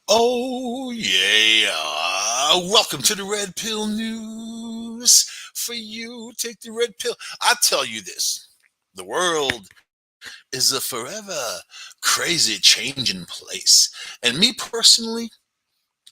Oh, yeah. Welcome to the Red Pill News. For you, take the red pill. I tell you this, the world is a forever crazy changing place. And me personally,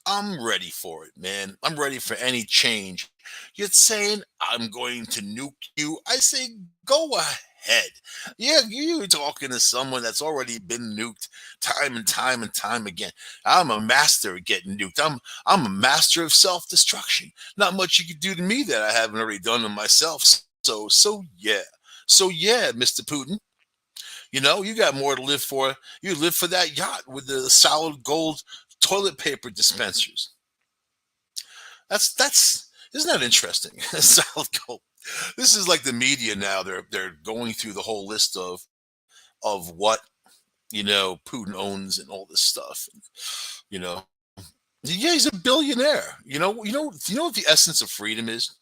I'm ready for it, man. I'm ready for any change. You're saying I'm going to nuke you. I say go ahead. Yeah, you're talking to someone that's already been nuked time and time and time again. I'm a master at getting nuked. I'm a master of self-destruction. Not much you could do to me that I haven't already done to myself. So yeah. So yeah, Mr. Putin. You got more to live for. You live for that yacht with the solid gold toilet paper dispensers. That's isn't that interesting? Solid gold. This is like the media now. They're going through the whole list of what Putin owns and all this stuff. You know, yeah, he's a billionaire. You know what the essence of freedom is.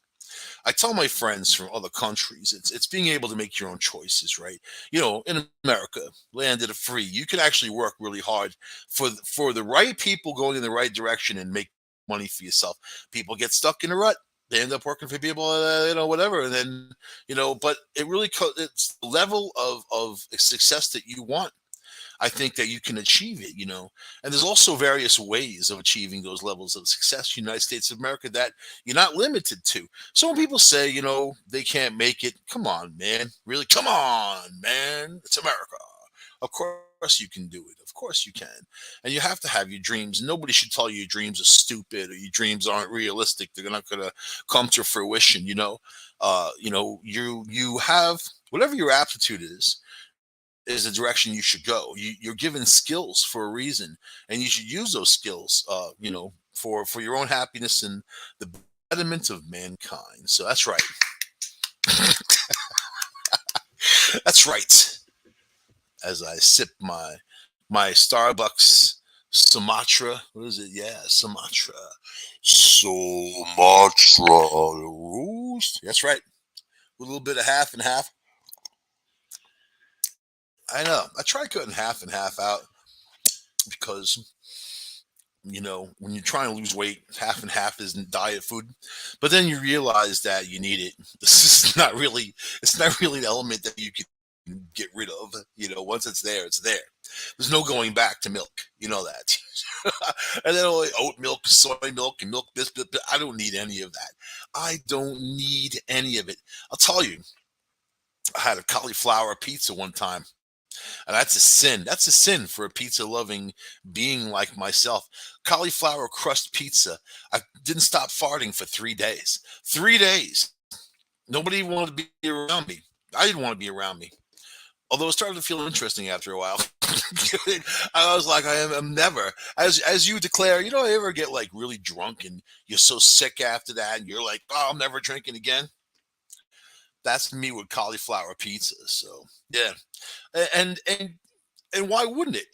I tell my friends from other countries, it's being able to make your own choices, right? In America, landed a free, you can actually work really hard for the right people going in the right direction and make money for yourself. People get stuck in a rut. They end up working for people, whatever, and then But it's the level of success that you want. I think that you can achieve it. And there's also various ways of achieving those levels of success, United States of America, that you're not limited to. So when people say, they can't make it, come on, man. Really? Come on, man. It's America. Of course you can do it. Of course you can. And you have to have your dreams. Nobody should tell you your dreams are stupid or your dreams aren't realistic. They're not going to come to fruition, you have whatever your aptitude is the direction you should go. You're given skills for a reason, and you should use those skills, for your own happiness and the betterment of mankind. So that's right. That's right. As I sip my Starbucks Sumatra. What is it? Yeah, Sumatra. Sumatra roast. That's right. With a little bit of half and half. I know. I try cutting half and half out because when you're trying to lose weight, half and half isn't diet food. But then you realize that you need it. This is not really it's not really an element that you can get rid of. Once it's there, it's there. There's no going back to milk. You know that. And then all the oat milk, soy milk, and milk biscuit. I don't need any of that. I don't need any of it. I'll tell you, I had a cauliflower pizza one time. And that's a sin. That's a sin for a pizza loving being like myself. Cauliflower crust pizza. I didn't stop farting for 3 days. 3 days. Nobody wanted to be around me. I didn't want to be around me. Although it started to feel interesting after a while. I was like, I'm never. As you declare, you ever get like really drunk and you're so sick after that, and you're like, oh, I'm never drinking again. That's me with cauliflower pizza. So yeah, and and why wouldn't it?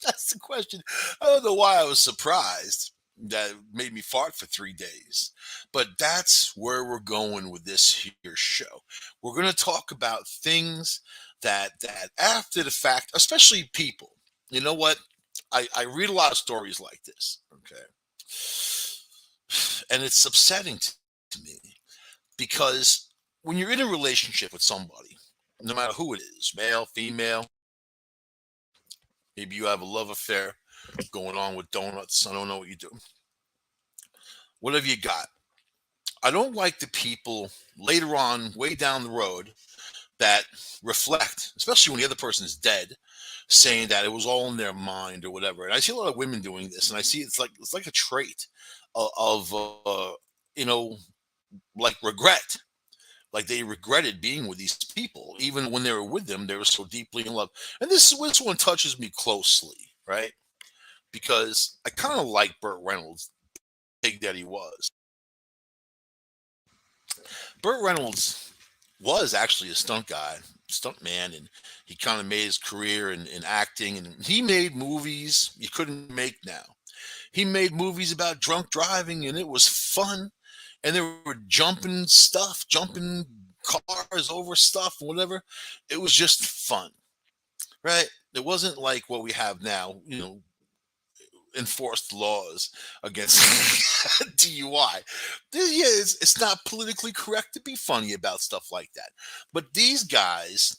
That's the question. I don't know why I was surprised that it made me fart for 3 days, but that's where we're going with this here show. We're going to talk about things that after the fact, especially people. You know what? I read a lot of stories like this. Okay, and it's upsetting to me because when you're in a relationship with somebody, no matter who it is, male, female, maybe you have a love affair going on with donuts. I don't know what you do. Whatever you got. I don't like the people later on, way down the road, that reflect, especially when the other person is dead, saying that it was all in their mind or whatever. And I see a lot of women doing this, and I see it's like a trait of you know like regret. Like they regretted being with these people, even when they were with them, they were so deeply in love. And this one touches me closely, right? Because I kind of like Burt Reynolds, big that he was. Burt Reynolds was actually a stunt guy, stunt man, and he kind of made his career in acting, and he made movies you couldn't make now. He made movies about drunk driving, and it was fun, and they were jumping stuff, jumping cars over stuff, whatever. It was just fun, right? It wasn't like what we have now, enforced laws against DUI. Yeah, it's not politically correct to be funny about stuff like that. But these guys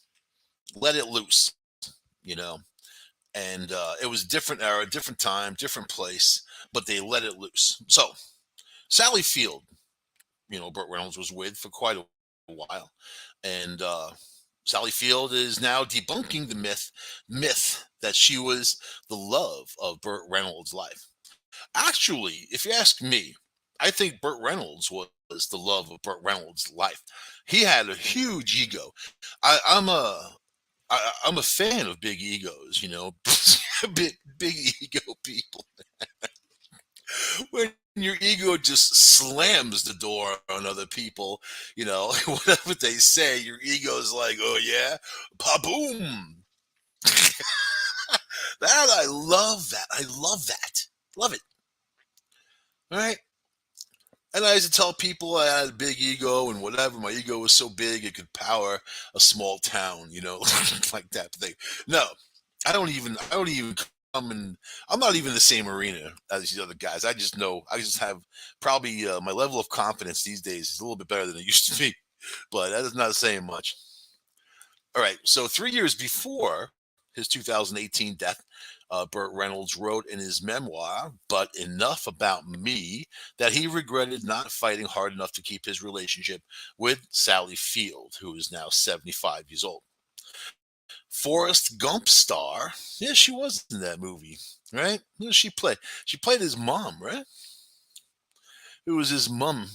let it loose, you know, and it was a different era, different time, different place, but they let it loose. So Sally Field, Burt Reynolds was with for quite a while, and Sally Field is now debunking the myth that she was the love of Burt Reynolds' life. Actually, if you ask me, I think Burt Reynolds was the love of Burt Reynolds' life. He had a huge ego. I'm a fan of big egos, big ego people. When your ego just slams the door on other people, whatever they say, your ego is like, oh yeah, pa boom. That I love that. I love that. Love it. All right. And I used to tell people I had a big ego and whatever. My ego was so big it could power a small town, like that thing. No, I don't even come in. I'm not even in the same arena as these other guys. I just know. I just have probably my level of confidence these days is a little bit better than it used to be, but that is not saying much. All right. So 3 years before his 2018 death, Burt Reynolds wrote in his memoir, "But enough about me," that he regretted not fighting hard enough to keep his relationship with Sally Field, who is now 75 years old. Forrest Gump star. Yeah, she was in that movie, right? Who did she play? She played his mom, right? It was his mom.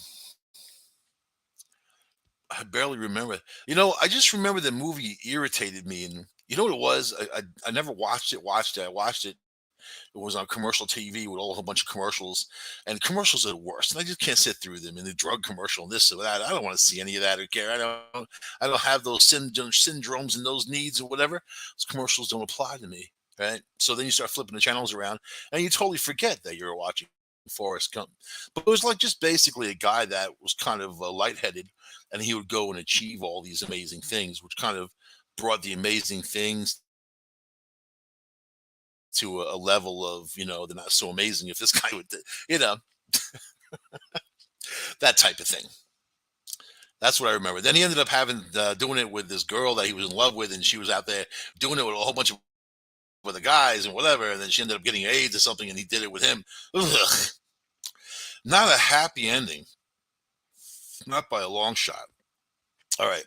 I barely remember. I just remember the movie irritated me, and you know what it was? I never watched it. Watched it. I watched it. It was on commercial TV with a whole bunch of commercials, and commercials are the worst. And I just can't sit through them. And the drug commercial, and this or that. I don't want to see any of that or care. I don't have those syndromes and those needs or whatever. Those commercials don't apply to me, right? So then you start flipping the channels around, and you totally forget that you're watching Forrest Gump. But it was like just basically a guy that was kind of lightheaded, and he would go and achieve all these amazing things, which kind of brought the amazing things to a level of they're not so amazing if this guy would you know that type of thing. That's what I remember. Then he ended up having doing it with this girl that he was in love with, and she was out there doing it with a whole bunch of other guys and whatever, and then she ended up getting AIDS or something, and he did it with him. Ugh. Not a happy ending, not by a long shot. All right.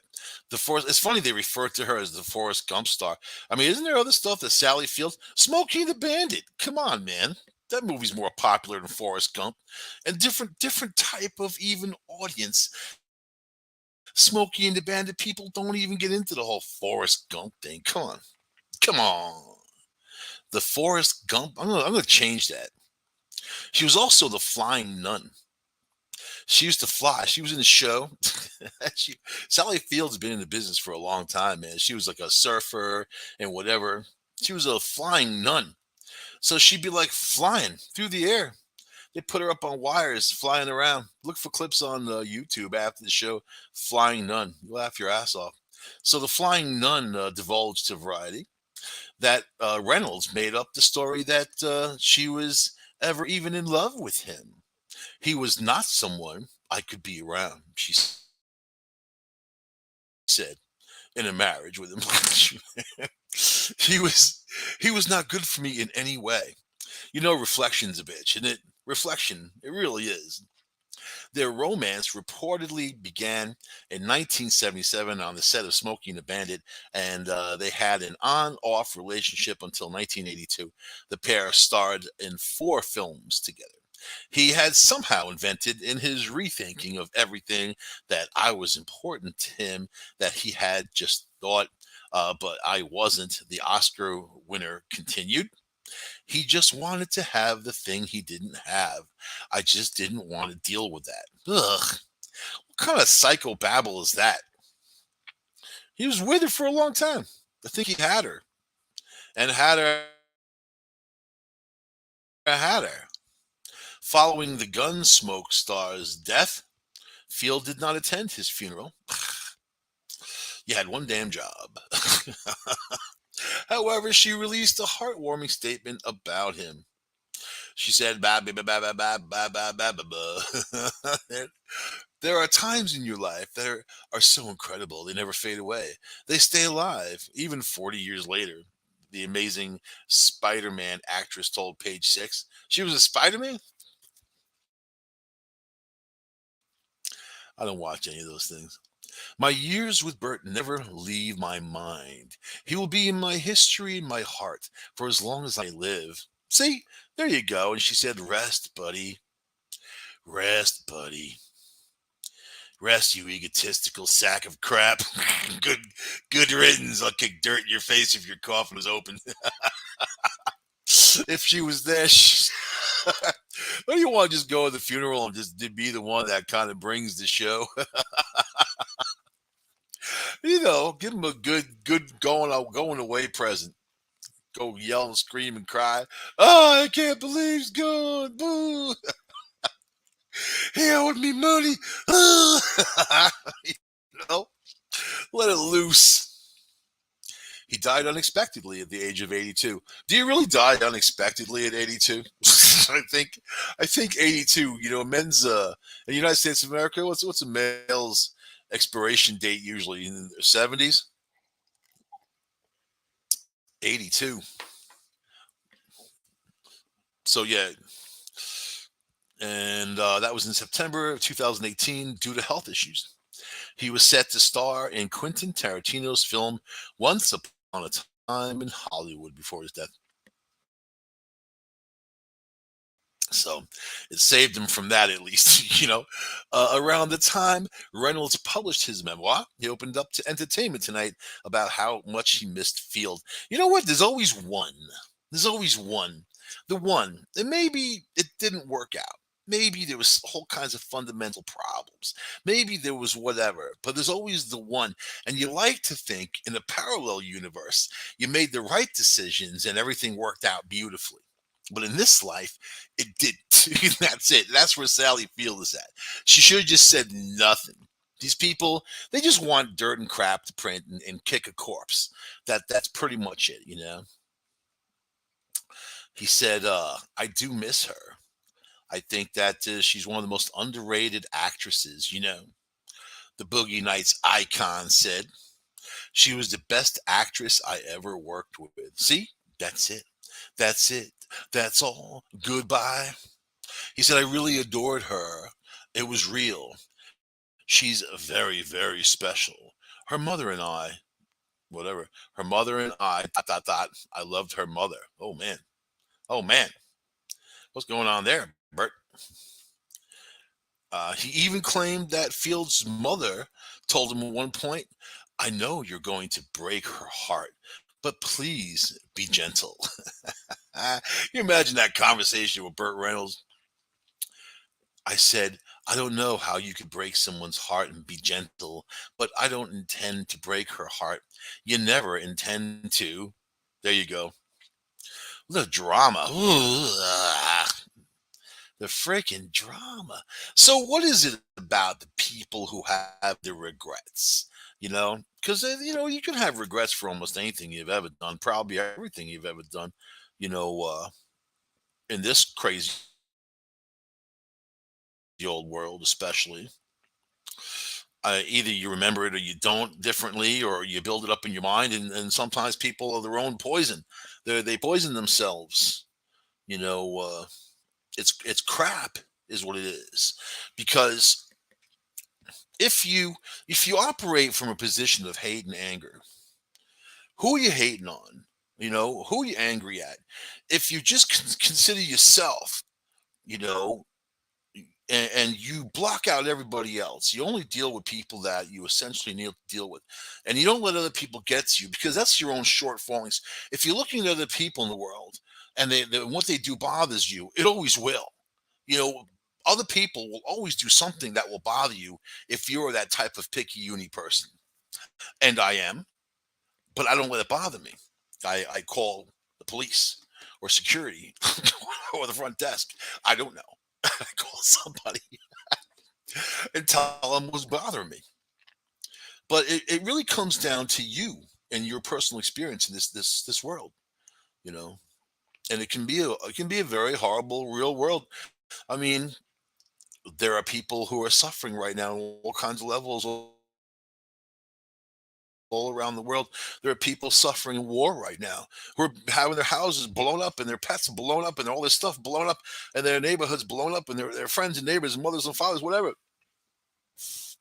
The Forrest. It's funny they refer to her as the Forrest Gump star. I mean, isn't there other stuff that Sally Fields, Smokey the Bandit? Come on, man. That movie's more popular than Forrest Gump, and different type of even audience. Smokey and the Bandit people don't even get into the whole Forrest Gump thing. Come on. The Forrest Gump. I'm gonna change that. She was also the Flying Nun. She used to fly. She was in the show. she, Sally Fields has been in the business for a long time, man. She was like a surfer and whatever. She was a flying nun. So she'd be like flying through the air. They put her up on wires, flying around. Look for clips on YouTube after the show. Flying Nun. You laugh your ass off. So the Flying Nun divulged to Variety that Reynolds made up the story that she was ever even in love with him. He was not someone I could be around, she said, in a marriage with him. he was he was not good for me in any way. Reflection's a bitch, isn't it? Reflection, it really is. Their romance reportedly began in 1977 on the set of Smokey and the Bandit, and they had an on off relationship until 1982. The pair starred in 4 films together. He had somehow invented in his rethinking of everything that I was important to him that he had just thought, but I wasn't. The Oscar winner continued. He just wanted to have the thing he didn't have. I just didn't want to deal with that. Ugh. What kind of psychobabble is that? He was with her for a long time. I think he had her. And had her. Following the Gunsmoke star's death, Field did not attend his funeral. You had one damn job. However, she released a heartwarming statement about him. She said, "Ba ba ba ba ba ba ba ba ba ba ba." There are times in your life that are so incredible, they never fade away. They stay alive, even 40 years later. The amazing Spider Man actress told Page Six she was a Spider Man. I don't watch any of those things. My years with Bert never leave my mind. He will be in my history and my heart for as long as I live. See, there you go. And she said, "Rest, buddy. Rest, buddy. Rest, you egotistical sack of crap. good, good riddance. I'll kick dirt in your face if your coffin was open." If she was there, don't you want to just go to the funeral and just be the one that kind of brings the show? Give him a good going away present. Go yell and scream and cry. "Oh, I can't believe he's gone. Boo. He owed me money." you know, let it loose. He died unexpectedly at the age of 82. Do you really die unexpectedly at 82? I think 82. Men's in the United States of America. What's a male's expiration date usually in the 70s? 82. So yeah, and that was in September of 2018 due to health issues. He was set to star in Quentin Tarantino's film Once Upon a Time in Hollywood before his death. So it saved him from that at least. Around the time Reynolds published his memoir, he opened up to Entertainment Tonight about how much he missed Field. You know what? There's always one. There's always one. The one. And maybe it didn't work out. Maybe there was whole kinds of fundamental problems. Maybe there was whatever, but there's always the one. And you like to think in a parallel universe, you made the right decisions and everything worked out beautifully. But in this life, it didn't. That's it. That's where Sally Field is at. She should have just said nothing. These people, they just want dirt and crap to print and kick a corpse. That's pretty much it. He said, "I do miss her. I think that she's one of the most underrated actresses. The Boogie Nights icon said she was the best actress I ever worked with. See, that's it. That's it. That's all. Goodbye." He said, "I really adored her. It was real. She's very, very special. Her mother and I, whatever, her mother and I, dot, dot, dot, I loved her mother." Oh, man. Oh, man. What's going on there, Bert? He even claimed that Field's mother told him at one point, "I know you're going to break her heart, but please be gentle." You imagine that conversation with Burt Reynolds. I said, "I don't know how you could break someone's heart and be gentle, but I don't intend to break her heart. You never intend to." There you go. The drama. Ooh, the freaking drama. So, what is it about the people who have the regrets? Because you can have regrets for almost anything you've ever done, probably everything you've ever done. You know, uh, in this crazy old world, especially. Either you remember it or you don't differently, or you build it up in your mind. And sometimes people are their own poison. They poison themselves. You know, it's crap, is what it is. Because if you operate from a position of hate and anger, who are you hating on? Who are you angry at? If you just consider yourself, you know, and you block out everybody else. You only deal with people that you essentially need to deal with, and you don't let other people get to you, because that's your own shortfallings. If you're looking at other people in the world and what they do bothers you, it always will. You know, Other people will always do something that will bother you if you're that type of picky uni person, and I am, but I don't let it bother me. I call the police or security or the front desk. I don't know. I call somebody and tell them what's bothering me. But it really comes down to you and your personal experience in this world, you know. and it can be a very horrible real world. I mean, there are people who are suffering right now on all kinds of levels all around the world. There are people suffering in war right now who are having their houses blown up and their pets blown up and all this stuff blown up and their neighborhoods blown up and their friends and neighbors and mothers and fathers, whatever.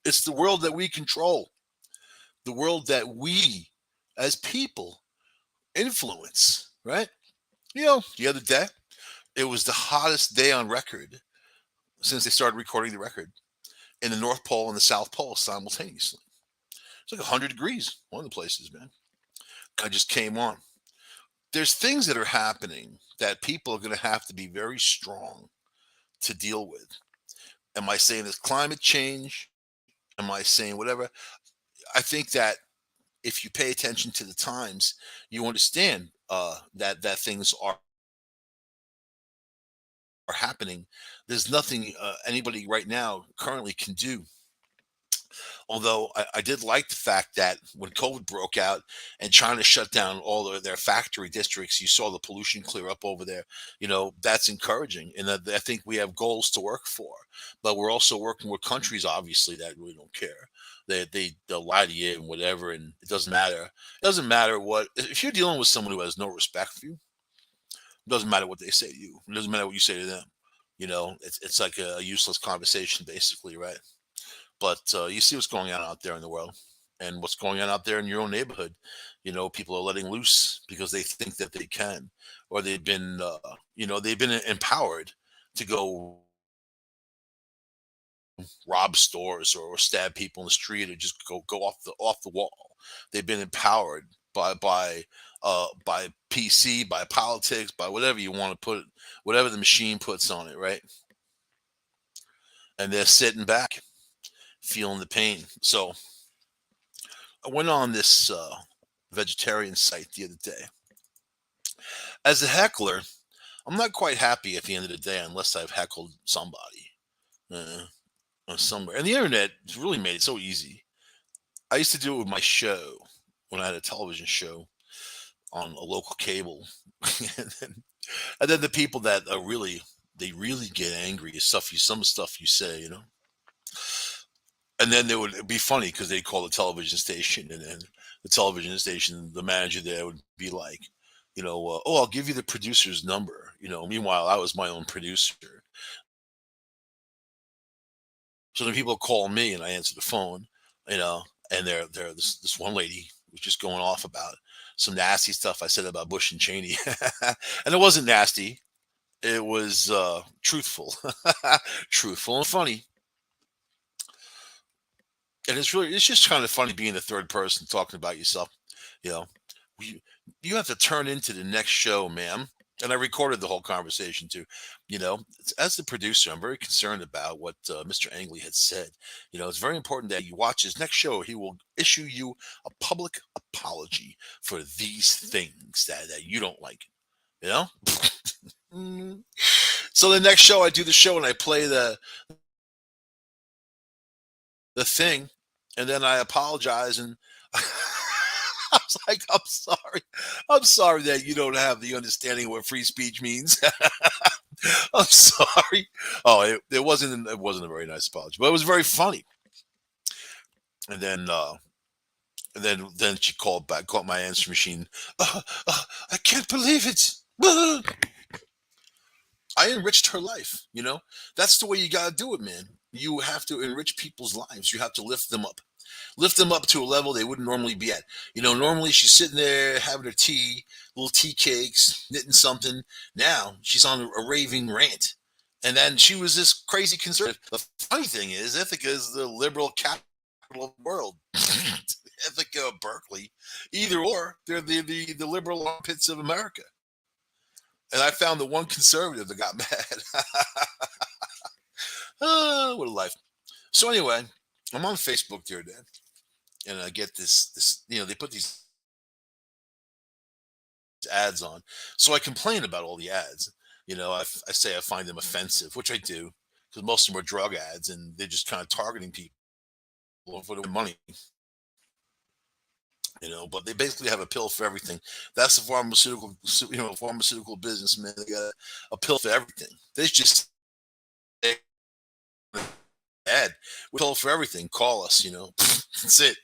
It's the world that we control, the world that we as people influence, right? The other day, it was the hottest day on record since they started recording the record in the North Pole and the South Pole simultaneously. It's like 100 degrees, one of the places, man. I just came on. There's things that are happening that people are going to have to be very strong to deal with. Am I saying it's climate change? Am I saying whatever? I think that if you pay attention to the times, you understand that things are happening. There's nothing anybody right now currently can do. Although I did like the fact that when COVID broke out and China shut down all of their factory districts, you saw the pollution clear up over there. That's encouraging. And I think we have goals to work for. But we're also working with countries, obviously, that really don't care. They'll lie to you and whatever, and it doesn't matter. It doesn't matter what, if you're dealing with someone who has no respect for you, it doesn't matter what they say to you. It doesn't matter what you say to them. It's like a useless conversation, basically, right? But you see what's going on out there in the world and what's going on out there in your own neighborhood. People are letting loose because they think that they can, or they've been empowered to go rob stores or stab people in the street or just go off the wall. They've been empowered by PC, by politics, by whatever you want to put, whatever the machine puts on it, right? And they're sitting back, feeling the pain. So I went on this vegetarian site the other day. As a heckler, I'm not quite happy at the end of the day unless I've heckled somebody or somewhere. And the internet has really made it so easy. I used to do it with my show when I had a television show on a local cable, and then the people that are really get angry at some stuff you say, and then they would be funny because they call the television station, and then the television station, the manager there would be like, oh, I'll give you the producer's number. Meanwhile, I was my own producer. So then people call me, and I answer the phone, you know, and they're this one lady was just going off about some nasty stuff I said about Bush and Cheney, and it wasn't nasty. It was truthful, truthful and funny. And it's just kind of funny being the third person talking about yourself. You know, you, you have to turn into the next show, ma'am. And I recorded the whole conversation too. As the producer, I'm very concerned about what Mr. Angley had said. It's very important that you watch his next show. He will issue you a public apology for these things that you don't like. You know. Mm. So the next show, I do the show and I play the thing, and then I apologize and I was like, I'm sorry that you don't have the understanding of what free speech means. I'm sorry. Oh, it wasn't a very nice apology, but it was very funny. And then she called back, called my answer machine. I can't believe it. I enriched her life. That's the way you gotta do it, man. You have to enrich people's lives. You have to lift them up to a level they wouldn't normally be at. Normally she's sitting there having her tea, little tea cakes, knitting something. Now she's on a raving rant. And then she was this crazy conservative. The funny thing is, Ithaca is the liberal capital of the world. Ithaca, Berkeley, either or, they're the liberal armpits of America. And I found the one conservative that got mad. What a life. So anyway, I'm on Facebook the other day, and I get this. They put these ads on, so I complain about all the ads. I say I find them offensive, which I do, because most of them are drug ads, and they're just kind of targeting people for the money. But they basically have a pill for everything. That's the pharmaceutical business, man. They got a pill for everything. They just ad with pill for everything. Call us, that's it.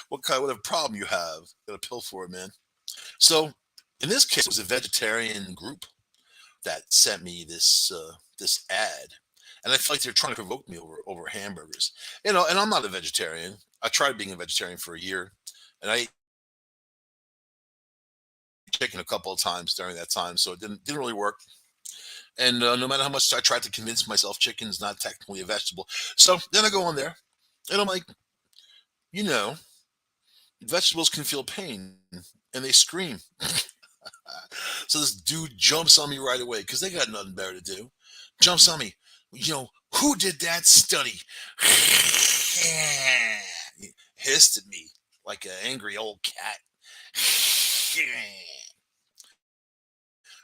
Whatever problem you have, got a pill for it, man. So in this case, it was a vegetarian group that sent me this ad, and I feel like they're trying to provoke me over hamburgers. And I'm not a vegetarian. I tried being a vegetarian for a year, and I ate chicken a couple of times during that time, so it didn't really work. And no matter how much I tried to convince myself chicken is not technically a vegetable, so then I go on there, and I'm like, you know, vegetables can feel pain, and they scream. So this dude jumps on me right away because they got nothing better to do. Jumps on me. Who did that study? He hissed at me like an angry old cat.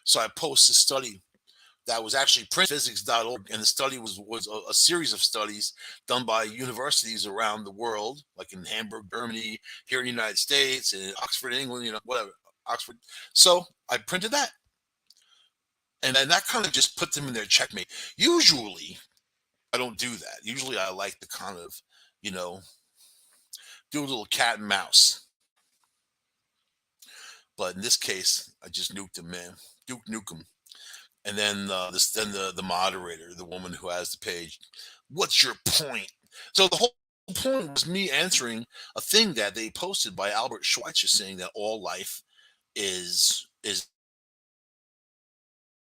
So I post a study that was actually printphysics.org, and the study was a series of studies done by universities around the world, like in Hamburg, Germany, here in the United States, and in Oxford, England, whatever, Oxford. So I printed that, and then that kind of just put them in their checkmate. Usually, I don't do that. Usually, I like to kind of, you know, do a little cat and mouse. But in this case, I just nuked him, man. Duke Nukem. And then then the moderator, the woman who has the page, what's your point? So the whole point was me answering a thing that they posted by Albert Schweitzer, saying that all life is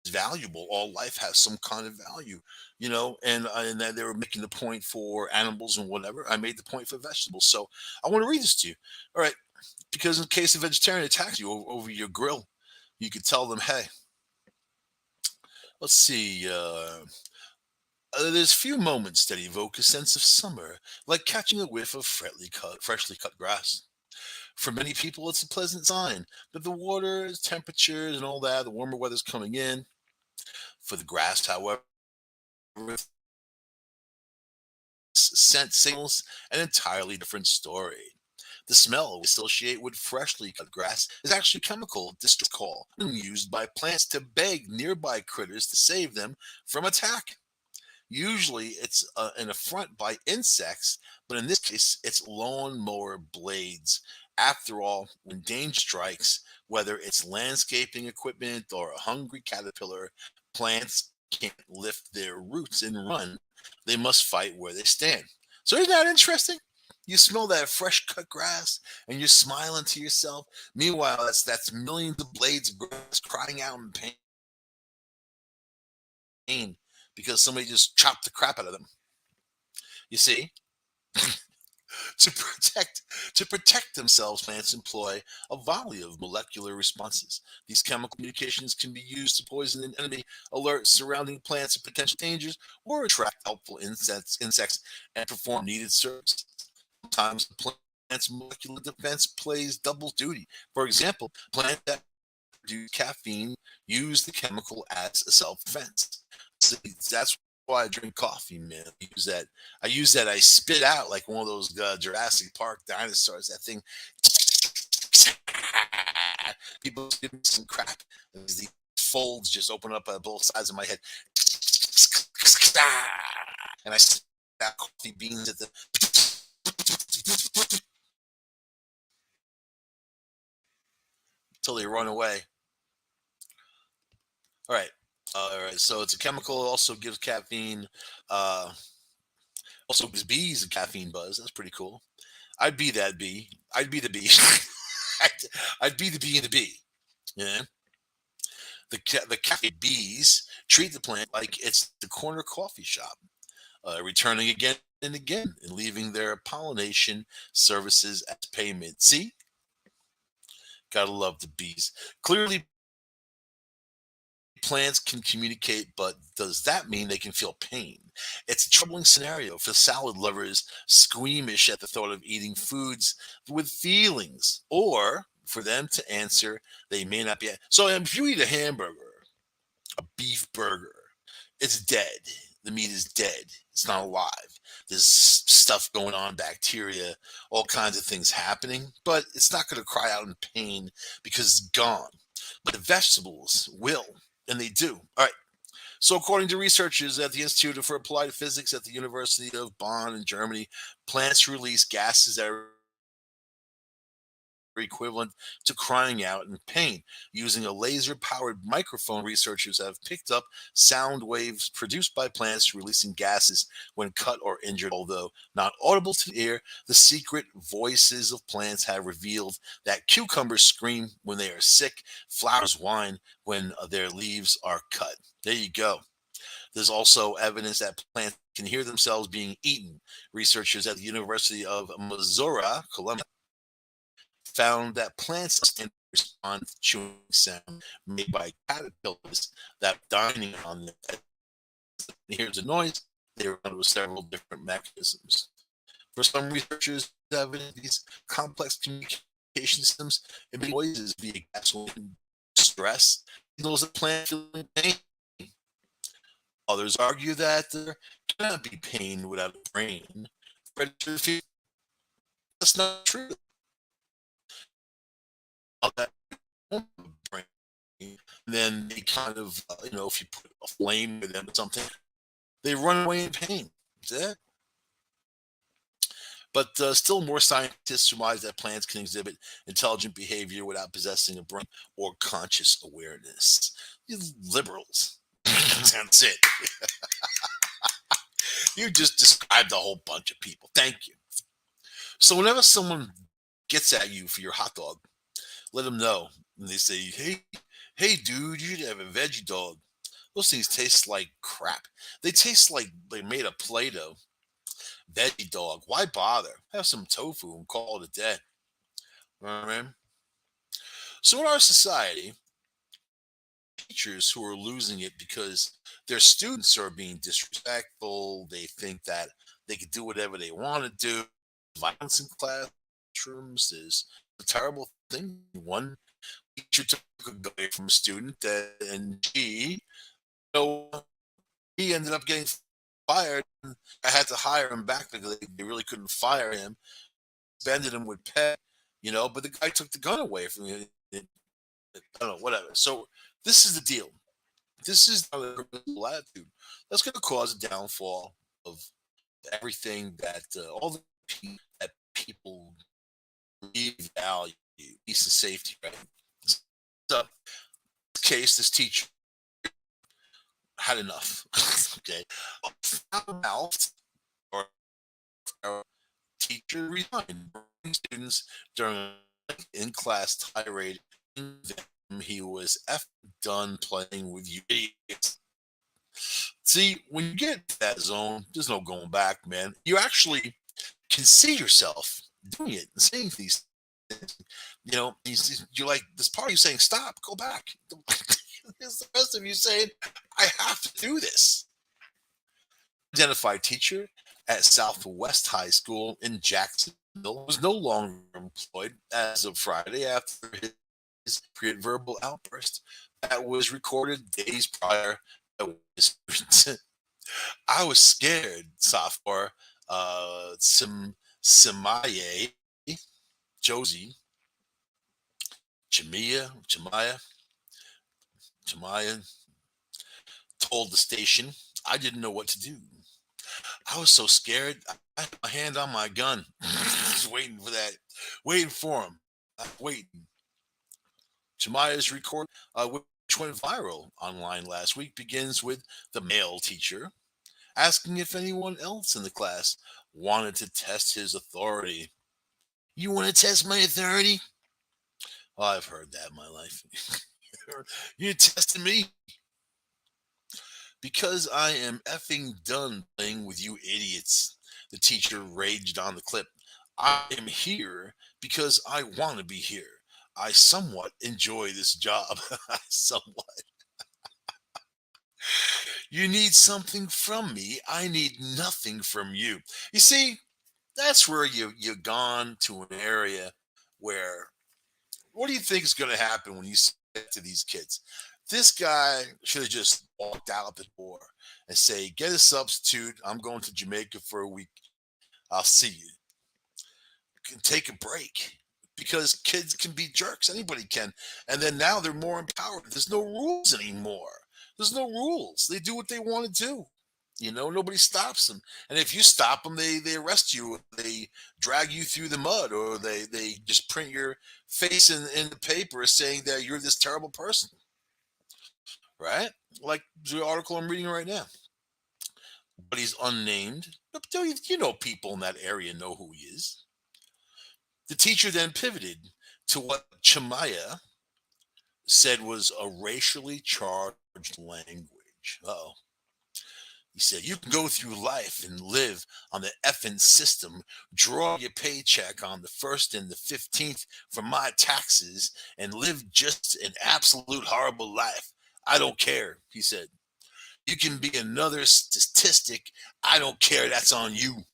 valuable. All life has some kind of value, and that they were making the point for animals and whatever. I made the point for vegetables. So I want to read this to you. All right, because in case a vegetarian attacks you over your grill, you could tell them, hey, let's see. There's few moments that evoke a sense of summer, like catching a whiff of freshly cut grass. For many people, it's a pleasant sign that the water, temperatures, and all that, the warmer weather's coming in. For the grass, however, scent signals an entirely different story. The smell we associate with freshly cut grass is actually a chemical distress call used by plants to beg nearby critters to save them from attack. Usually it's an affront by insects, but in this case, it's lawnmower blades. After all, when danger strikes, whether it's landscaping equipment or a hungry caterpillar, plants can't lift their roots and run. They must fight where they stand. So isn't that interesting? You smell that fresh cut grass and you're smiling to yourself. Meanwhile, that's millions of blades of grass crying out in pain because somebody just chopped the crap out of them. You see, to protect themselves, plants employ a volley of molecular responses. These chemical communications can be used to poison an enemy, alert surrounding plants of potential dangers, or attract helpful insects and perform needed service. Sometimes the plant's molecular defense plays double duty. For example, plants that produce caffeine use the chemical as a self-defense. So that's why I drink coffee, man. I use that. I spit out like one of those Jurassic Park dinosaurs. That thing. People give me some crap. These folds just open up at both sides of my head, and I spit out coffee beans at the until they run away. All right. All right. So it's a chemical. Also gives caffeine. Uh, Also gives bees a caffeine buzz. That's pretty cool. I'd be that bee. I'd be the bee. I'd, I'd be the bee in the bee. Yeah. The cafe bees treat the plant like it's the corner coffee shop, returning again and again and leaving their pollination services as payment. See, gotta love the bees. Clearly, plants can communicate, but does that mean they can feel pain? It's a troubling scenario for salad lovers squeamish at the thought of eating foods with feelings, or for them to answer they may not be. So if you eat a hamburger, a beef burger, it's dead. the meat is dead. It's not alive. There's stuff going on, bacteria, all kinds of things happening, but it's not going to cry out in pain because it's gone. But the vegetables will, and they do. All right. So, according to researchers at the Institute for Applied Physics at the University of Bonn in Germany, plants release gases that are equivalent to crying out in pain. Using a laser powered microphone, researchers have picked up sound waves produced by plants releasing gases when cut or injured. Although not audible to the ear, the secret voices of plants have revealed that cucumbers scream when they are sick, flowers whine when their leaves are cut. There you go. There's also evidence that plants can hear themselves being eaten. Researchers at the University of Missouri, Columbia, found that plants can respond to chewing sound made by caterpillars that are dining on them. Here's a noise. They respond with several different mechanisms. For some researchers, evidence these complex communication systems emit noises via gasoline stress signals the plant feeling pain. Others argue that there cannot be pain without a brain. That's not true. That brain. And then they kind of, if you put a flame with them or something, they run away in pain. That's it. But still more scientists surmise that plants can exhibit intelligent behavior without possessing a brain or conscious awareness. You liberals. That's it. You just described a whole bunch of people. Thank you. So whenever someone gets at you for your hot dog, let them know. And they say, hey, dude, you should have a veggie dog. Those things taste like crap. They taste like they made of Play-Doh. Veggie dog. Why bother? Have some tofu and call it a day. You know what I mean? So in our society, teachers who are losing it because their students are being disrespectful. They think that they can do whatever they want to do. Violence in classrooms is a terrible thing. One teacher took a gun away from a student, and he ended up getting fired. I had to hire him back because they really couldn't fire him. Suspended him with pay, but the guy took the gun away from me. I don't know, whatever. So this is the deal. This is the attitude that's going to cause a downfall of everything that all the that people really value, peace and safety, right? So, in this case, this teacher had enough. Okay, mouth or teacher resigned. Students during in class tirade. He was done playing with you idiots. See, when you get to that zone, there's no going back, man. You actually can see yourself doing it and saying these things. You're like, this part of you saying, stop, go back. There's the rest of you saying, I have to do this. Identified teacher at Southwest High School in Jacksonville was no longer employed as of Friday after his verbal outburst that was recorded days prior. I was scared, sophomore Samaye, Josie, Jamia told the station, I didn't know what to do. I was so scared. I had my hand on my gun, just waiting for that, waiting for him. Waiting. Jemiah's record, which went viral online last week, begins with the male teacher asking if anyone else in the class wanted to test his authority. You want to test my authority? Oh, I've heard that in my life. You testing me? Because I am effing done playing with you idiots, the teacher raged on the clip. I am here because I want to be here. I somewhat enjoy this job. Somewhat. You need something from me. I need nothing from you. You see, that's where you've gone to an area where what do you think is going to happen when you say to these kids? This guy should have just walked out the door and say, "Get a substitute. I'm going to Jamaica for a week. I'll see you. Can take a break." Because kids can be jerks. Anybody can. And then now they're more empowered. There's no rules anymore. There's no rules. They do what they want to do. Nobody stops them. And if you stop them, they arrest you. They drag you through the mud, or they just print your face in the paper saying that you're this terrible person, right? Like the article I'm reading right now. But he's unnamed. But people in that area know who he is. The teacher then pivoted to what Chamaya said was a racially charged language. Oh. He said, "You can go through life and live on the effing system, draw your paycheck on the 1st and the 15th from my taxes, and live just an absolute horrible life. I don't care," he said. "You can be another statistic. I don't care. That's on you."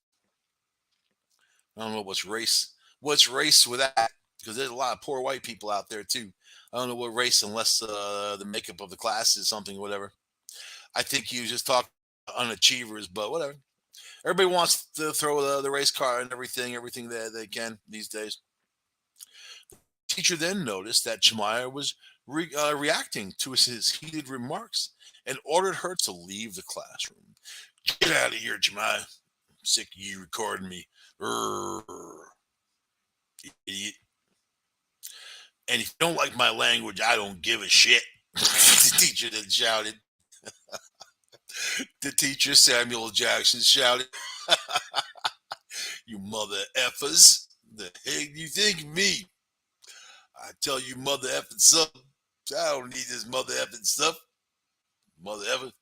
I don't know what's race. What's race with that? Because there's a lot of poor white people out there too. I don't know what race, unless the makeup of the class is something, whatever. I think he was just talking unachievers, but whatever. Everybody wants to throw the race card and everything that they can these days. Teacher then noticed that Jemiah was reacting to his heated remarks and ordered her to leave the classroom. "Get out of here, Jemiah. I'm sick of you recording me. Urgh, idiot. And if you don't like my language, I don't give a shit." The teacher then shouted. The teacher, Samuel Jackson, shouted, "You mother effers. The heck you think of me? I tell you, mother effing something. I don't need this mother effing stuff. Mother effer,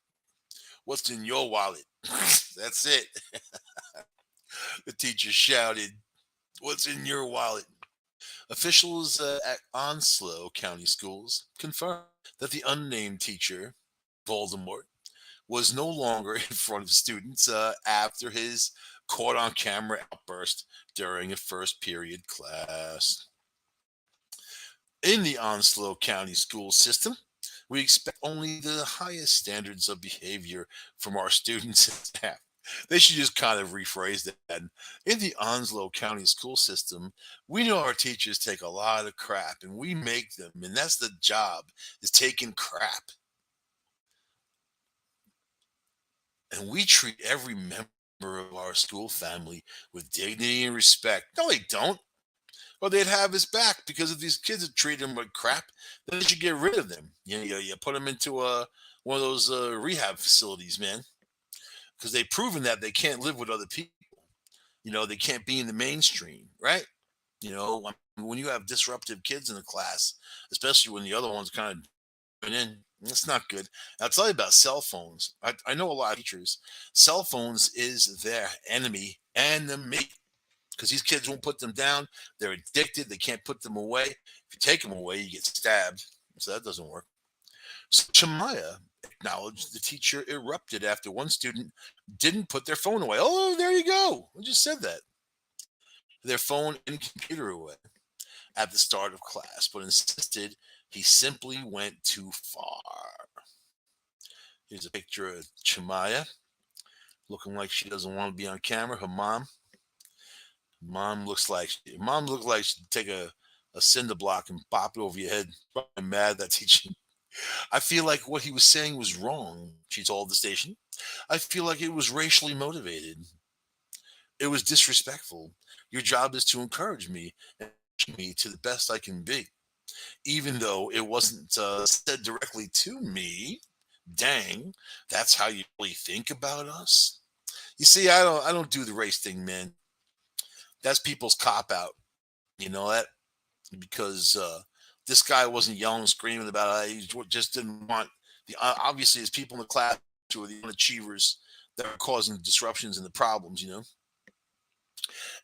what's in your wallet?" That's it. The teacher shouted, "What's in your wallet?" Officials at Onslow County Schools confirmed that the unnamed teacher, Voldemort, was no longer in front of students after his caught on camera outburst during a first period class. In the Onslow County school system, we expect only the highest standards of behavior from our students and staff. They should just kind of rephrase that. In the Onslow County school system, we know our teachers take a lot of crap and we make them, and that's the job, is taking crap. And we treat every member of our school family with dignity and respect. No, they don't. Or they'd have his back, because if these kids are treating him like crap, then they should get rid of them. You put them into one of those rehab facilities, man, because they've proven that they can't live with other people. They can't be in the mainstream, right? When you have disruptive kids in the class, especially when the other ones kind of in. It's not good. I'll tell you about cell phones. I know a lot of teachers. Cell phones is their enemy, because these kids won't put them down. They're addicted. They can't put them away. If you take them away, you get stabbed. So that doesn't work. So Chamaya acknowledged the teacher erupted after one student didn't put their phone away. Oh, there you go. I just said that. Their phone and computer away at the start of class, but insisted he simply went too far. Here's a picture of Chamaya looking like she doesn't want to be on camera. Her mom looked like she'd take a cinder block and bop it over your head. Probably mad that teaching. I feel like what he was saying was wrong, she told the station. I feel like it was racially motivated. It was disrespectful. Your job is to encourage me and push me to the best I can be, even though it wasn't said directly to me. Dang, that's how you really think about us. You see, I don't do the race thing, man. That's people's cop out. You know that, because this guy wasn't yelling and screaming about it. He just didn't want the obviously there's people in the class who are the unachievers that are causing disruptions and the problems. And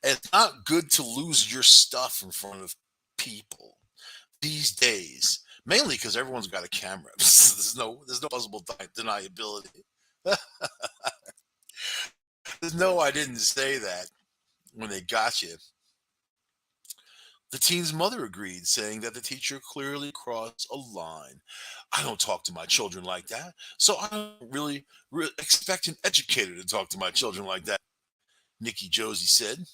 it's not good to lose your stuff in front of people these days, mainly because everyone's got a camera. There's no possible deniability. There's no, I didn't say that when they got you. The teen's mother agreed, saying that the teacher clearly crossed a line. I don't talk to my children like that, so I don't really expect an educator to talk to my children like that, Nikki Josie said.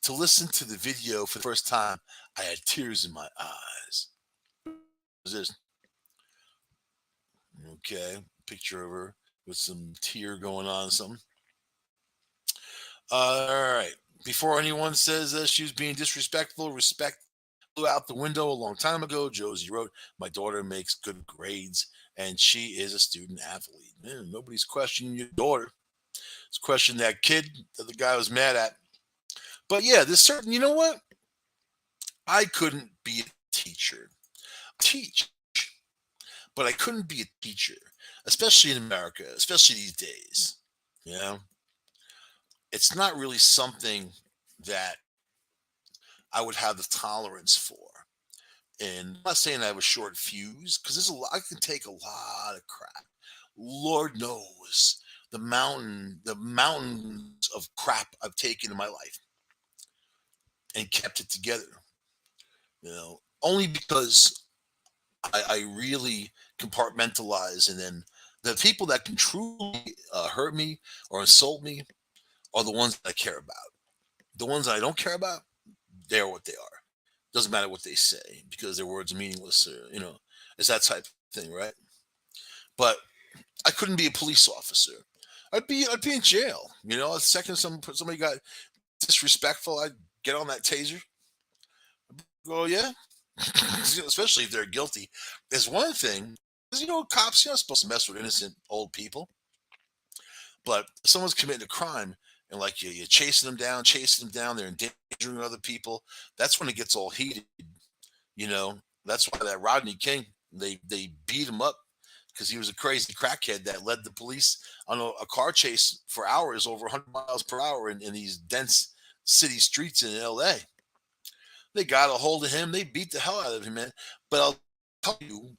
To listen to the video for the first time, I had tears in my eyes. What's this? Okay, picture of her with some tear going on, something. All right. Before anyone says that she was being disrespectful, respect flew out the window a long time ago. Josie wrote, "My daughter makes good grades, and she is a student athlete." Man, nobody's questioning your daughter. It's questioning that kid that the guy was mad at. But yeah, there's certain. You know what? I couldn't be a teacher. Teach, but I couldn't be a teacher, especially in America, especially these days. You know, it's not really something that I would have the tolerance for. And I'm not saying I have a short fuse because there's a lot. I can take a lot of crap. Lord knows the mountains of crap I've taken in my life and kept it together. Only because I really compartmentalize, and then the people that can truly hurt me or insult me are the ones that I care about. The ones that I don't care about, they're what they are. Doesn't matter what they say because their words are meaningless. Or, it's that type of thing, right? But I couldn't be a police officer. I'd be in jail. The second somebody got disrespectful, I'd get on that taser. Go, yeah, especially if they're guilty. There's one thing, because cops, you're not supposed to mess with innocent old people. But if someone's committing a crime and like you're chasing them down, they're endangering other people. That's when it gets all heated. That's why that Rodney King, they beat him up because he was a crazy crackhead that led the police on a car chase for hours over 100 miles per hour in these dense city streets in LA. They got a hold of him. They beat the hell out of him, man. But I'll tell you,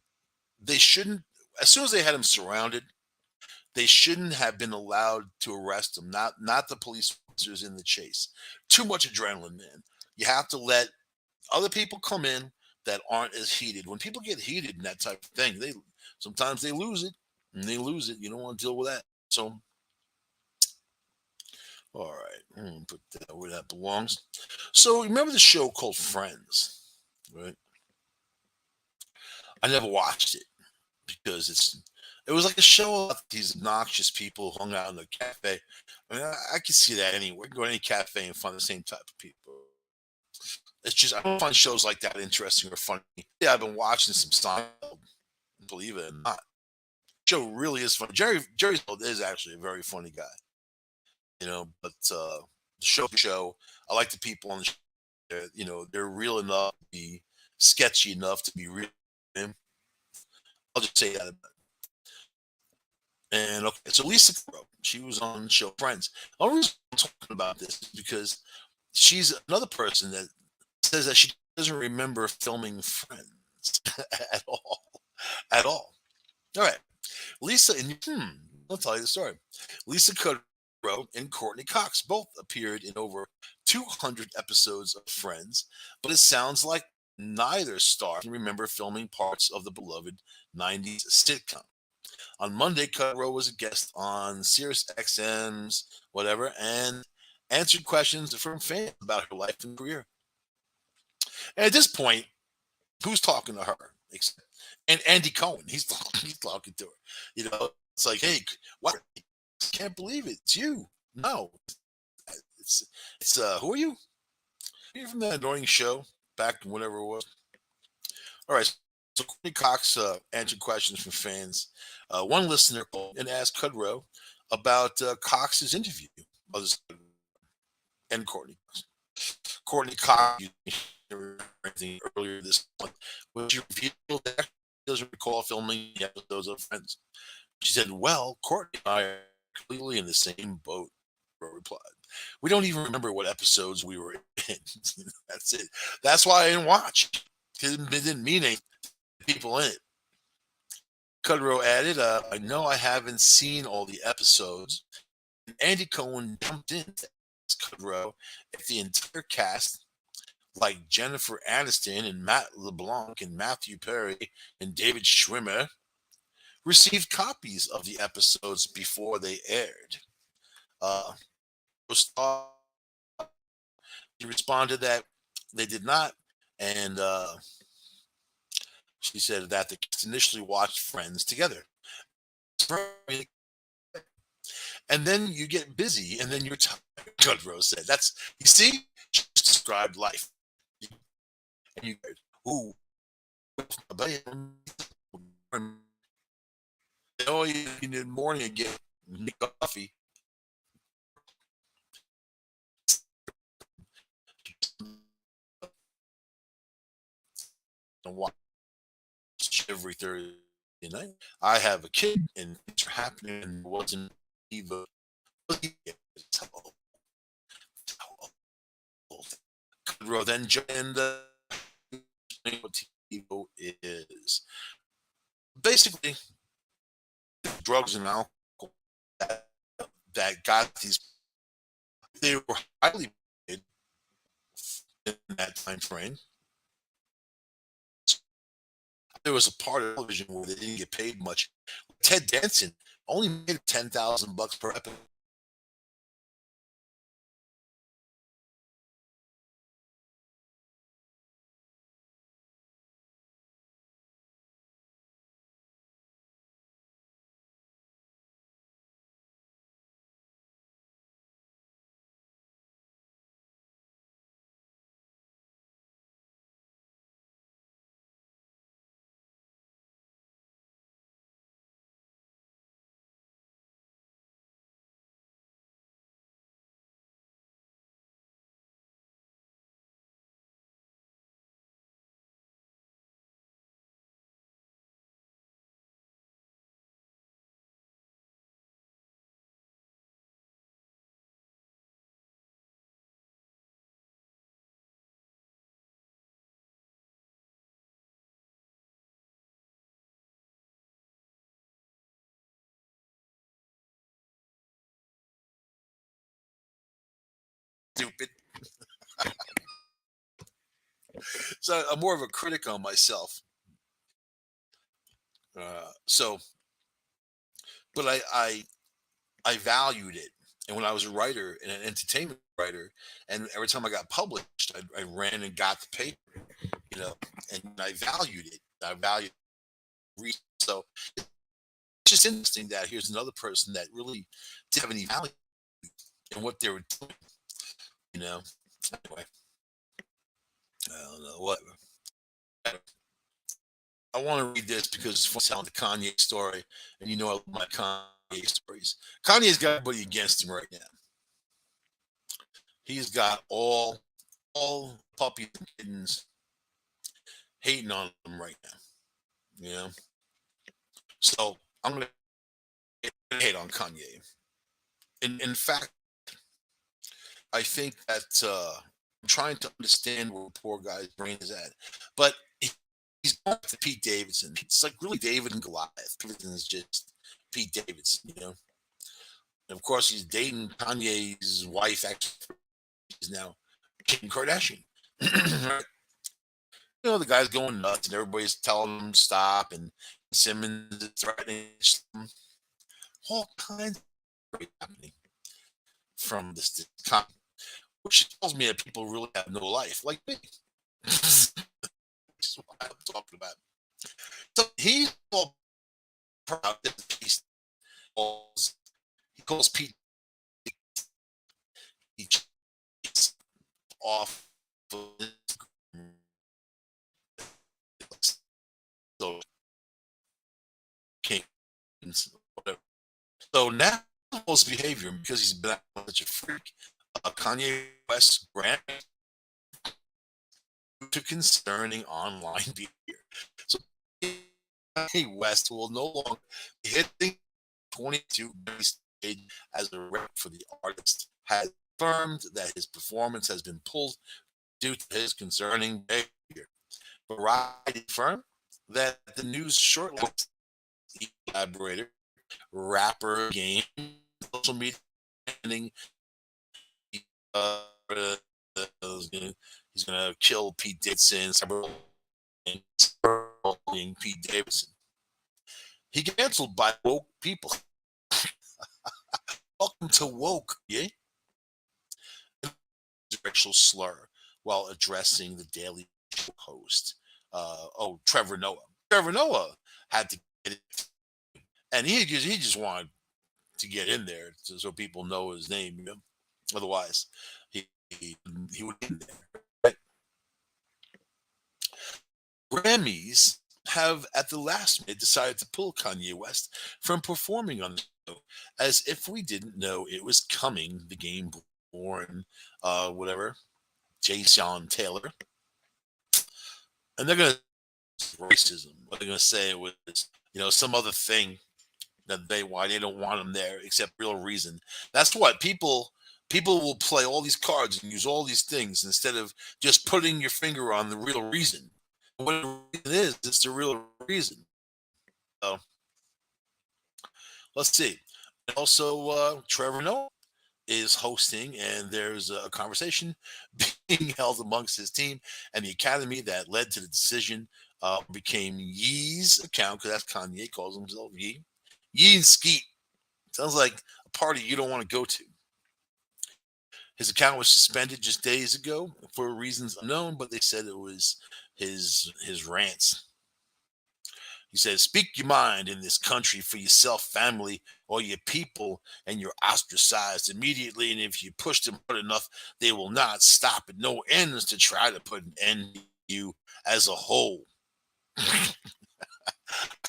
they shouldn't, as soon as they had him surrounded, they shouldn't have been allowed to arrest him. Not the police officers in the chase. Too much adrenaline, man. You have to let other people come in that aren't as heated. When people get heated in that type of thing, they sometimes they lose it, and they lose it. You don't want to deal with that. So, all right, I'm gonna put that where that belongs. So, remember the show called Friends, right? I never watched it because it was like a show about these obnoxious people who hung out in the cafe. I mean, I can see that anywhere. You can go to any cafe and find the same type of people. It's just I don't find shows like that interesting or funny. Yeah, I've been watching some Seinfeld, believe it or not. Show really is funny. Jerry Seinfeld is actually a very funny guy, But the show, I like the people on the show. They're real enough to be sketchy enough to be real. I'll just say that. And okay, so Lisa Kudrow, she was on the show Friends. The only reason I'm talking about this is because she's another person that says that she doesn't remember filming Friends at all. At all. All right. Lisa and I'll tell you the story. Lisa Kudrow and Courtney Cox both appeared in over 200 episodes of Friends, but it sounds like neither star can remember filming parts of the beloved 90s sitcom. On Monday, Kudrow was a guest on Sirius XM's whatever and answered questions from fans about her life and career. And at this point, who's talking to her? And Andy Cohen, he's talking to her. It's like, hey, what? Can't believe it. It's you. No, it's who are you? Are you from that annoying show back whenever it was? All right. So Courtney Cox answered questions from fans. One listener called and asked Kudrow about Cox's interview and Courtney Cox. Courtney Cox earlier this month, which revealed that she doesn't recall filming the episodes of Friends. She said, "Well, Courtney and I are completely in the same boat." Kudrow replied, "We don't even remember what episodes we were in." That's it. That's why I didn't watch. It didn't mean anything to people in it. Kudrow added, "I know I haven't seen all the episodes." And Andy Cohen jumped in to ask Kudrow if the entire cast like Jennifer Aniston and Matt LeBlanc and Matthew Perry and David Schwimmer, received copies of the episodes before they aired. Uh, she responded that they did not, and she said that the kids initially watched Friends together. And then you get busy, and then you're tired. Rose said, "That's you see, she just described life." And you, ooh, oh, you in the morning and get coffee. And watch every Thursday night. I have a kid, and things are happening, and it wasn't even. Row then joined what TiVo is. Basically, drugs and alcohol that got these. They were highly paid in that time frame. There was a part of television where they didn't get paid much. Ted Danson only made $10,000 per episode. Stupid. So I'm more of a critic on myself. So, but I valued it. And when I was a writer and an entertainment writer, and every time I got published, I ran and got the paper, and I valued it. I valued research. So it's just interesting that here's another person that really didn't have any value in what they were doing, you know. Anyway, I don't know what. I want to read this because it's telling the Kanye story, and I love my Kanye stories. Kanye's got everybody against him right now. He's got all puppies and kittens hating on him right now. You know, so I'm gonna hate on Kanye. In fact, I think that I'm trying to understand where the poor guy's brain is at, but he's going to Pete Davidson. It's like really David and Goliath. Davidson is just Pete Davidson, And of course, he's dating Kanye's wife. Actually, is now Kim Kardashian. Right? The guy's going nuts, and everybody's telling him to stop, and Simmons is threatening him. All kinds of happening from this time, which tells me that people really have no life, like me. This is what I'm talking about. So he's all proud that he calls Pete off of so whatever. So now his behavior, because he's been such a freak, Kanye West grant to concerning online behavior. So Kanye West will no longer be hitting 22 stage as a rep for the artist, has confirmed that his performance has been pulled due to his concerning behavior. Variety confirmed that the news shortly collaborator, rapper, game, social media, uh, He's gonna kill Pete Davidson, cyberbullying Pete Davidson. He canceled by woke people. Welcome to woke, yeah. Racial slur while addressing the Daily Show host. Trevor Noah. Trevor Noah had to get it, and he just wanted to get in there so people know his name. Otherwise, he would be in there. Right? Grammys have at the last minute decided to pull Kanye West from performing on the show, as if we didn't know it was coming. The game born, whatever, Jason Taylor, and they're gonna racism. What they're gonna say it was, some other thing that why they don't want him there, except real reason. That's what people will play all these cards and use all these things instead of just putting your finger on the real reason. What the reason is, it's the real reason. So let's see. Also, Trevor Noah is hosting, and there's a conversation being held amongst his team and the academy that led to the decision. Became Yee's account, because that's Kanye calls himself Yee. Yee and Skeet sounds like a party you don't want to go to. His account was suspended just days ago for reasons unknown, but they said it was his rants. He says, "Speak your mind in this country for yourself, family, or your people, and you're ostracized immediately. And if you push them hard enough, they will not stop at no ends to try to put an end to you as a whole." I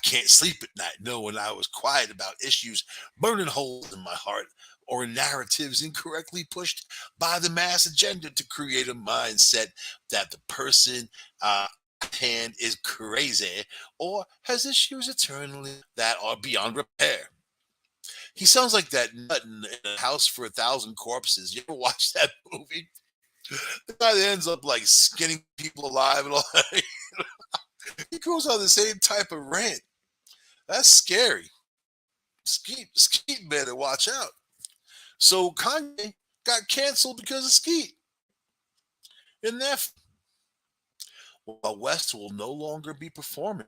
can't sleep at night knowing I was quiet about issues burning holes in my heart, or narratives incorrectly pushed by the mass agenda to create a mindset that the person at hand is crazy or has issues internally that are beyond repair. He sounds like that nut in a house for 1,000 corpses. You ever watch that movie? The guy that ends up like skinning people alive and all that. He goes on the same type of rant. That's scary. Skeet better watch out. So Kanye got canceled because of Skeet. And that, while West will no longer be performing,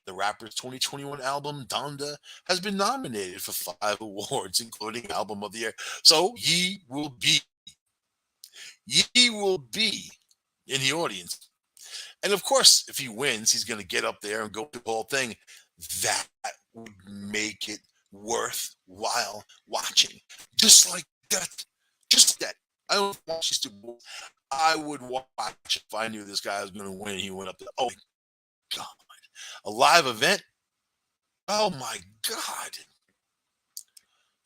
the rapper's 2021 album Donda has been nominated for 5 awards, including Album of the Year. So Ye will be in the audience. And of course, if he wins, he's going to get up there and go through the whole thing. That would make it worthwhile watching. Just like that. Just that. I don't watch these Super Bowl. I would watch if I knew this guy was going to win. He went up there. Oh my God. A live event? Oh my God.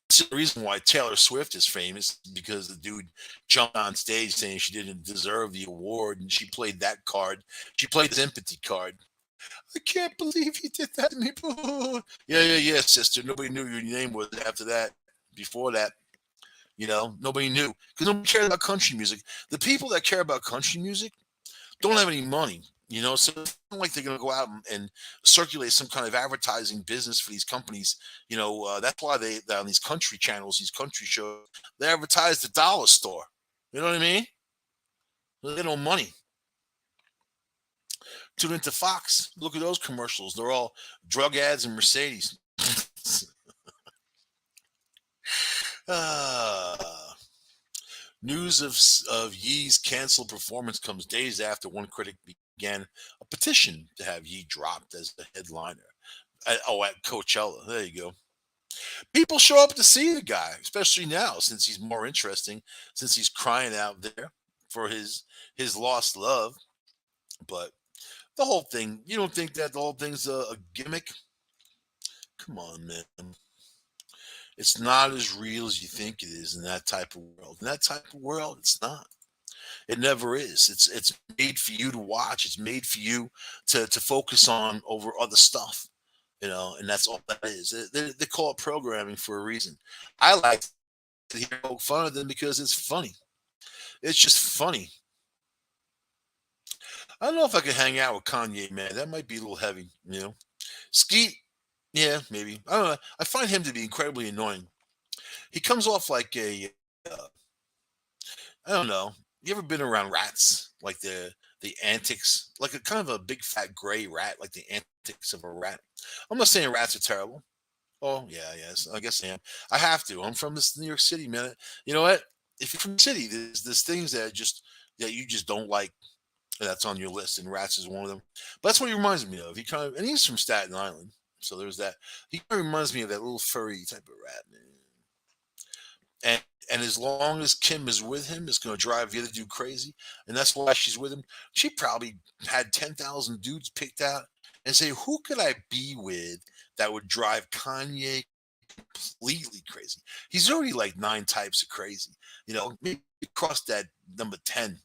That's the reason why Taylor Swift is famous, because the dude jumped on stage saying she didn't deserve the award, and she played that card. She played the sympathy card. I can't believe he did that to me. Yeah, yeah, yeah, sister. Nobody knew your name was after that. Before that, nobody knew, because nobody cared about country music. The people that care about country music don't have any money. So it's not like they're going to go out and circulate some kind of advertising business for these companies. That's why they on these country channels, these country shows, they advertise the dollar store. You know what I mean? They don't money. Tune into Fox. Look at those commercials. They're all drug ads and Mercedes. uh, News of Yee's canceled performance comes days after one critic began a petition to have Yee dropped as the headliner. At Coachella. There you go. People show up to see the guy, especially now since he's more interesting, since he's crying out there for his lost love. But the whole thing, you don't think that the whole thing's a gimmick? Come on, man. It's not as real as you think it is in that type of world. In that type of world, it's not. It never is. It's made for you to watch. It's made for you to focus on over other stuff. And that's all that is. They call it programming for a reason. I like to hear poke fun of them because it's funny. It's just funny. I don't know if I could hang out with Kanye, man. That might be a little heavy. Skeet, yeah, maybe. I don't know. I find him to be incredibly annoying. He comes off like I don't know, You ever been around rats? Like the antics, like a kind of a big fat gray rat, like the antics of a rat. I'm not saying rats are terrible. Oh yeah, yes, I guess I am. I have to. I'm from this New York City, man. You know what? If you're from the city, there's things that you just don't like that's on your list, and rats is one of them. But that's what he reminds me of. He kind of, and he's from Staten Island, so there's that. He kind of reminds me of that little furry type of rat, man. And as long as Kim is with him, it's going to drive the other dude crazy, and that's why she's with him. She probably had 10,000 dudes picked out and say, "Who could I be with that would drive Kanye completely crazy?" He's already like 9 types of crazy. Maybe cross that number 10.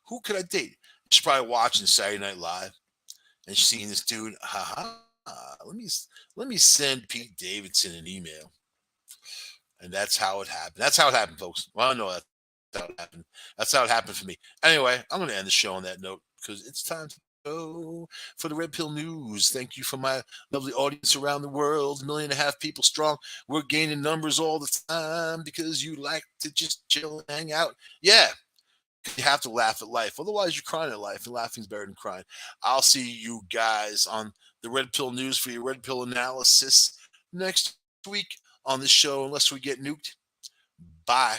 Who could I date? She's probably watching Saturday Night Live and she's seeing this dude. Ha ha. Let me send Pete Davidson an email, and that's how it happened. That's how it happened, folks. Well, I know that's how it happened. That's how it happened for me. Anyway, I'm going to end the show on that note because it's time to go for the Red Pill News. Thank you for my lovely audience around the world, 1.5 million people strong. We're gaining numbers all the time because you like to just chill and hang out. Yeah, you have to laugh at life. Otherwise, you're crying at life, and laughing's better than crying. I'll see you guys on the Red Pill News for your Red Pill analysis next week on the show, unless we get nuked. Bye.